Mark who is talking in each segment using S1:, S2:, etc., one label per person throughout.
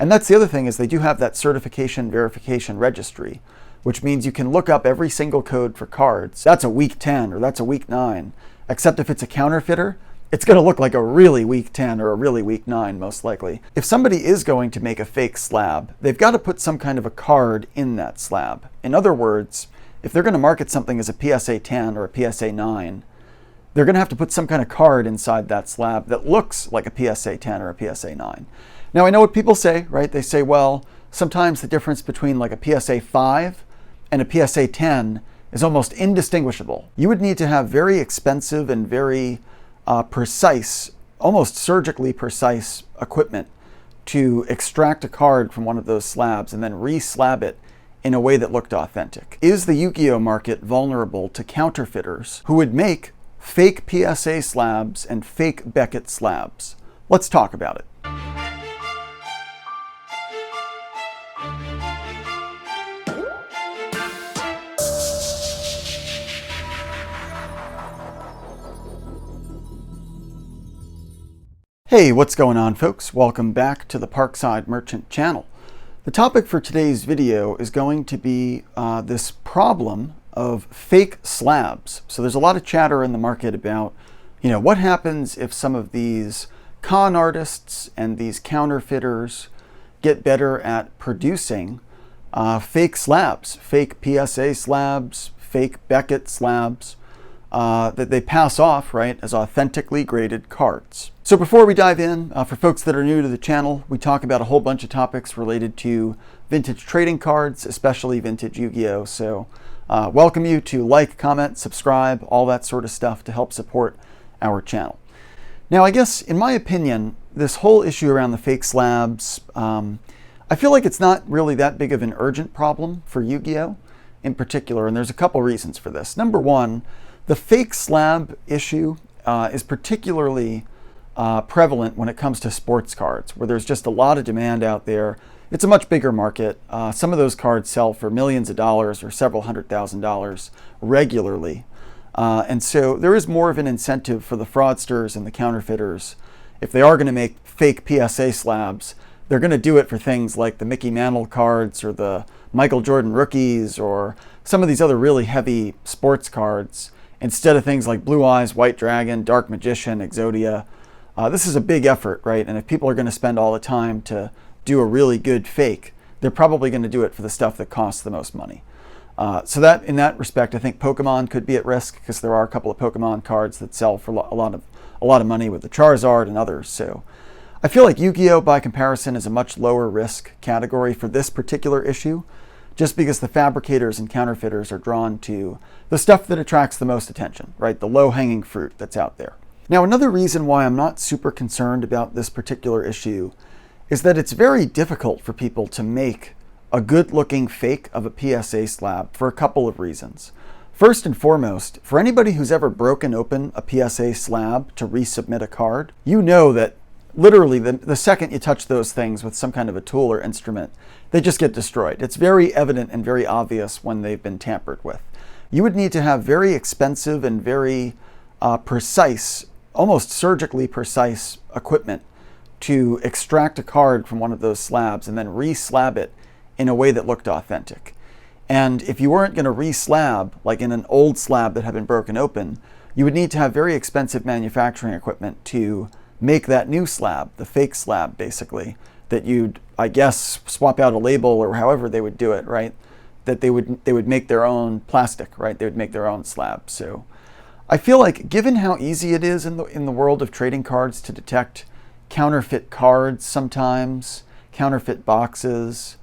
S1: And that's the other thing, is they do have that certification verification registry, which means you can look up every single code for cards. That's a weak 10 or that's a weak 9, except if it's a counterfeiter, it's going to look like a really weak 10 or a really weak 9, most likely. If somebody is going to make a fake slab, they've got to put some kind of a card in that slab. In other words, if they're going to market something as a PSA 10 or a PSA 9, they're going to have to put some kind of card inside that slab that looks like a PSA 10 or a PSA 9. Now, I know what people say, right? They say, well, sometimes the difference between like a PSA 5 and a PSA 10 is almost indistinguishable. You would need to have very expensive and very precise, almost surgically precise equipment to extract a card from one of those slabs and then re-slab it in a way that looked authentic. Is the Yugioh market vulnerable to counterfeiters who would make fake PSA slabs and fake Beckett slabs? Let's talk about it. Hey, what's going on, folks? Welcome back to the Parkside Merchant channel. The topic for today's video is going to be this problem of fake slabs. So there's a lot of chatter in the market about, what happens if some of these con artists and these counterfeiters get better at producing fake slabs, fake PSA slabs, fake Beckett slabs, that they pass off, right, as authentically graded cards. So before we dive in, for folks that are new to the channel, we talk about a whole bunch of topics related to vintage trading cards, especially vintage Yu-Gi-Oh! So welcome you to like, comment, subscribe, all that sort of stuff to help support our channel. Now, I guess, in my opinion, this whole issue around the fake slabs, I feel like it's not really that big of an urgent problem for Yu-Gi-Oh! In particular, and there's a couple reasons for this. Number one, the fake slab issue is particularly prevalent when it comes to sports cards, where there's just a lot of demand out there. It's a much bigger market. Some of those cards sell for millions of dollars or several $100,000 regularly. And so there is more of an incentive for the fraudsters and the counterfeiters. If they are going to make fake PSA slabs, they're going to do it for things like the Mickey Mantle cards or the Michael Jordan rookies or some of these other really heavy sports cards, instead of things like Blue Eyes, White Dragon, Dark Magician, Exodia. This is a big effort, right? And if people are going to spend all the time to do a really good fake, they're probably going to do it for the stuff that costs the most money. So that, in that respect, I think Pokemon could be at risk, because there are a couple of Pokemon cards that sell for a lot of money with the Charizard and others. So I feel like Yu-Gi-Oh! By comparison is a much lower risk category for this particular issue, just because the fabricators and counterfeiters are drawn to the stuff that attracts the most attention, right? The low-hanging fruit that's out there. Now, another reason why I'm not super concerned about this particular issue is that it's very difficult for people to make a good-looking fake of a PSA slab for a couple of reasons. First and foremost, for anybody who's ever broken open a PSA slab to resubmit a card, you know that literally the second you touch those things with some kind of a tool or instrument, they just get destroyed. It's very evident and very obvious when they've been tampered with. You would need to have very expensive and very precise, almost surgically precise equipment to extract a card from one of those slabs and then re-slab it in a way that looked authentic. And if you weren't going to re-slab, like in an old slab that had been broken open, you would need to have very expensive manufacturing equipment to make that new slab, the fake slab basically, that you'd, I guess, swap out a label or however they would do it, right? That they would make their own plastic, right? They would make their own slab. So I feel like, given how easy it is in the world of trading cards to detect counterfeit cards sometimes, counterfeit boxes,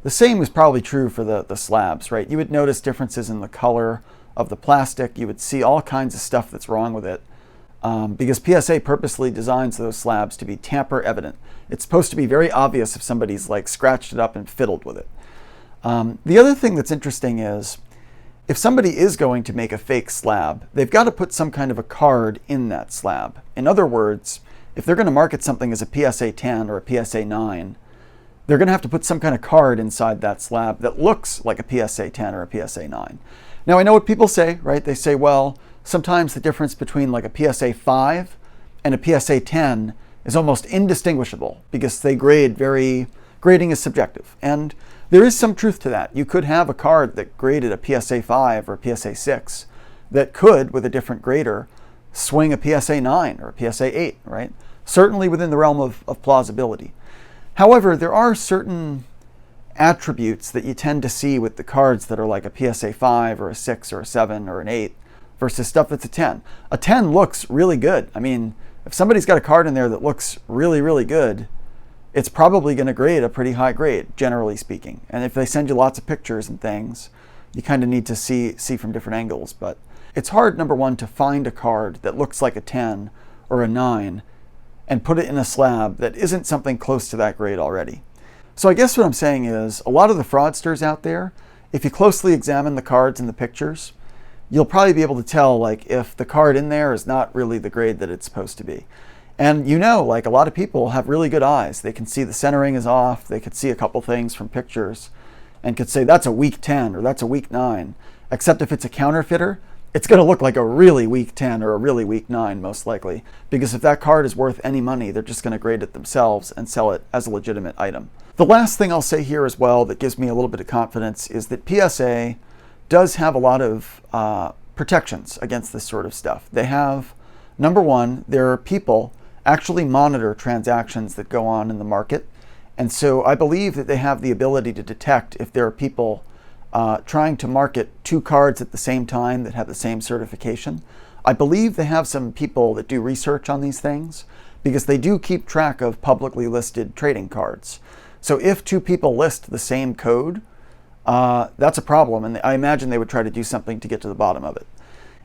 S1: the same is probably true for the slabs, right? You would notice differences in the color of the plastic. You would see all kinds of stuff that's wrong with it, because PSA purposely designs those slabs to be tamper evident. It's supposed to be very obvious if somebody's like scratched it up and fiddled with it. The other thing that's interesting is, if somebody is going to make a fake slab, they've got to put some kind of a card in that slab. In other words, if they're going to market something as a PSA 10 or a PSA 9, they're going to have to put some kind of card inside that slab that looks like a PSA 10 or a PSA 9. Now, I know what people say, right? They say, well, sometimes the difference between like a PSA 5 and a PSA 10 is almost indistinguishable, because they grade very grading is subjective. And there is some truth to that. You could have a card that graded a PSA 5 or a PSA 6 that could, with a different grader, swing a PSA 9 or a PSA 8, right? Certainly within the realm of plausibility. However, there are certain attributes that you tend to see with the cards that are like a PSA 5 or a 6 or a 7 or an 8 versus stuff that's a 10. A 10 looks really good. I mean, if somebody's got a card in there that looks really, really good, it's probably going to grade a pretty high grade, generally speaking. And if they send you lots of pictures and things, you kind of need to see from different angles. But it's hard, number one, to find a card that looks like a 10 or a 9 and put it in a slab that isn't something close to that grade already. So I guess what I'm saying is, a lot of the fraudsters out there, if you closely examine the cards and the pictures, you'll probably be able to tell like if the card in there is not really the grade that it's supposed to be. And you know, like a lot of people have really good eyes. They can see the centering is off. They could see a couple things from pictures and could say that's a weak 10 or that's a weak 9. Except if it's a counterfeiter, it's going to look like a really weak 10 or a really weak 9 most likely. Because if that card is worth any money, they're just going to grade it themselves and sell it as a legitimate item. The last thing I'll say here as well that gives me a little bit of confidence is that PSA does have a lot of protections against this sort of stuff. They have, number one, there are people actually monitor transactions that go on in the market. And so I believe that they have the ability to detect if there are people trying to market two cards at the same time that have the same certification. I believe they have some people that do research on these things because they do keep track of publicly listed trading cards. So if two people list the same code, that's a problem. And I imagine they would try to do something to get to the bottom of it.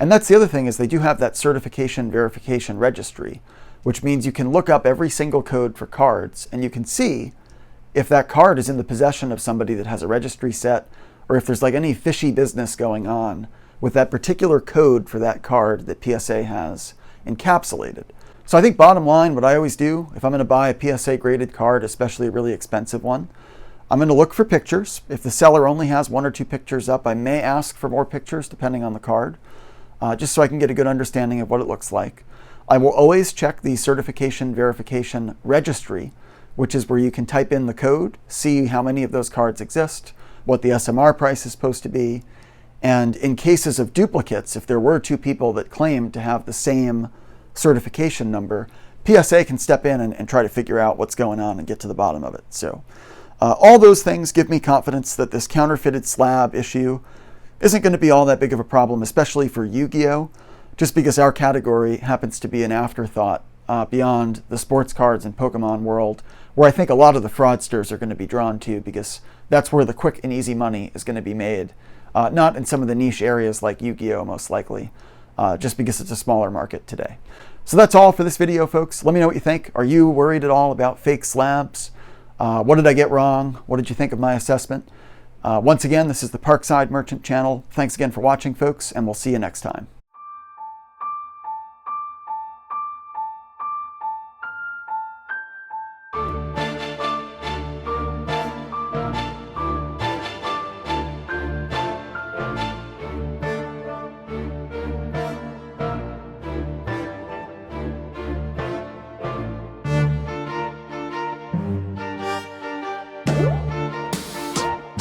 S1: And that's the other thing, is they do have that certification verification registry, which means you can look up every single code for cards and you can see if that card is in the possession of somebody that has a registry set, or if there's like any fishy business going on with that particular code for that card that PSA has encapsulated. So I think bottom line, what I always do, if I'm going to buy a PSA graded card, especially a really expensive one, I'm going to look for pictures. If the seller only has 1 or 2 pictures up, I may ask for more pictures depending on the card, just so I can get a good understanding of what it looks like. I will always check the certification verification registry, which is where you can type in the code, see how many of those cards exist, what the SMR price is supposed to be, and in cases of duplicates, if there were 2 people that claimed to have the same certification number, PSA can step in and try to figure out what's going on and get to the bottom of it. So all those things give me confidence that this counterfeited slab issue isn't going to be all that big of a problem, especially for Yu-Gi-Oh, just because our category happens to be an afterthought beyond the sports cards and Pokemon world, where I think a lot of the fraudsters are going to be drawn to, because that's where the quick and easy money is going to be made. Not in some of the niche areas like Yu-Gi-Oh, most likely, just because it's a smaller market today. So that's all for this video, folks. Let me know what you think. Are you worried at all about fake slabs? What did I get wrong? What did you think of my assessment? Once again, this is the Parkside Merchant Channel. Thanks again for watching, folks, and we'll see you next time.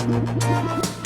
S1: Thank you.